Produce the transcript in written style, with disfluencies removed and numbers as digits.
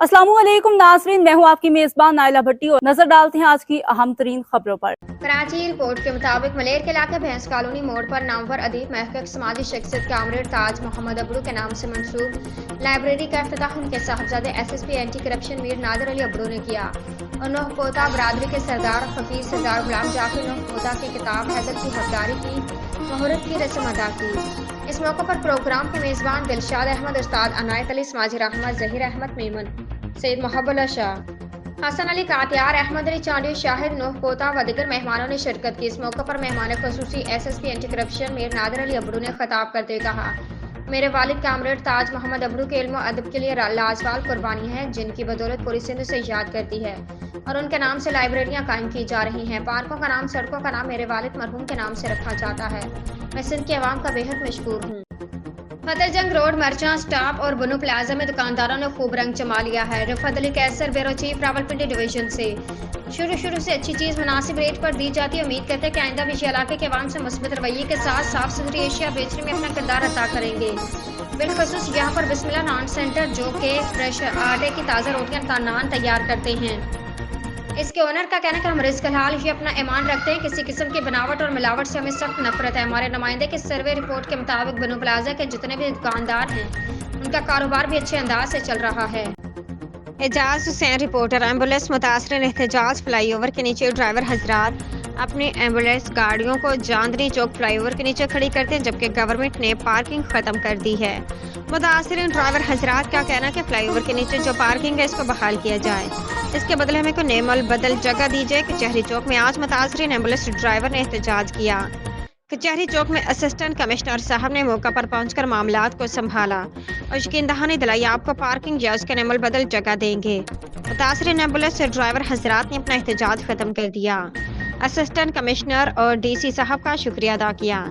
अस्सलाम वालेकुम नाज़रीन, मैं हूँ आपकी मेज़बान नाइला भट्टी और नजर डालते हैं आज की अहम तरीन खबरों पर। कराची रिपोर्ट के मुताबिक मलेर के इलाके भैंस कॉलोनी मोड़ पर नामवर अदीब महकक समाजी शख्सियत कामरेड ताज मोहम्मद अबरू के नाम से मंसूब लाइब्रेरी का इफ्तिताह उनके साहबजादे SSP anti corruption Mir Nadir Ali Abro ने किया और नोह पोता बरादरी के सरदार फकीर सरदार गुलाम जाकिर नोह पोता की किताब हैदर की हकदारी की मुहूर्त की रस्म अदा की। इस मौके पर प्रोग्राम के मेज़बान दिलशाद अहमद, उस्ताद अनायत अली, समाजी रहमत जहीर अहमद मेमन, सैयद मोहब्बत शाह, हसन अली कातियार, अहमद अली चांडी, शाहिद नूह पोता व दीगर मेहमानों ने शिरकत की। इस मौके पर मेहमान खसूसी SSP anti corruption Mir Nadir Ali Abro ने खिताब करते हुए कहा, मेरे वालिद कामरेड ताज मोहम्मद अबरू के इल्म अदब के लिए लाजवाब कुर्बानी है, जिनकी बदौलत पूरी सिंध से याद करती है और उनके नाम से लाइब्रेरियां कायम की जा रही हैं। पार्कों का नाम, सड़कों का नाम मेरे वालिद मरहूम के नाम से रखा जाता है। मैं सिंध की आवाम का बेहद मशकूर हूँ। फतेह जंग रोड मर्चेंट स्टॉप और बुनो प्लाजा में दुकानदारों ने खूब रंग जमा लिया है। रिफत अली कैसर, ब्यूरो चीफ, रावलपिंडी डिवीजन से शुरू से अच्छी चीज़ मुनासिब रेट पर दी जाती है। उम्मीद करते हैं कि आइंदा भी इस इलाके के अवाम से मुस्बत रवैये के साथ साफ सुथरी एशिया बेचने में अपना किरदार अदा करेंगे। बिलखसूस यहाँ पर बिस्मिल्लाह नान सेंटर, जो कि फ्रेश आटे की ताज़ा रोटियां का नान तैयार करते हैं। इसके ओनर का कहना है कि हम रिस्क हलाल ही अपना ईमान रखते हैं, किसी किस्म की बनावट और मिलावट से हमें सख्त नफरत है। हमारे नुमाइंदे की सर्वे रिपोर्ट के मुताबिक बनो प्लाजा के जितने भी दुकानदार हैं, उनका कारोबार भी अच्छे अंदाज से चल रहा है। एजाज हुसैन रिपोर्टर। एम्बुलेंस मुतासरीन एहतजाज। फ्लाईओवर के नीचे ड्राइवर हजरात अपनी एम्बुलेंस गाड़ियों को चांदनी चौक फ्लाईओवर के नीचे खड़ी करते हैं, जबकि गवर्नमेंट ने पार्किंग खत्म कर दी है। मुतासरीन ड्राइवर हजरात का कहना है कि फ्लाईओवर के नीचे जो पार्किंग है, इसको बहाल किया जाए, इसके बदले हमें को नेमल बदल जगह दी जाए। कचहरी चौक में आज मुतासरीन एम्बुलेंस ड्राइवर ने एहतजाज किया। कचहरी चौक में असिस्टेंट कमिश्नर साहब ने मौका पर पहुंचकर मामलात को संभाला और यकीन दहानी दिलाई आपको पार्किंग या उसके नेमल बदल जगह देंगे। मुतासरीन एम्बुलेंस ड्राइवर हजरात ने अपना एहतजाज खत्म कर दिया। असिस्टेंट कमिश्नर और DC साहब का शुक्रिया अदा किया।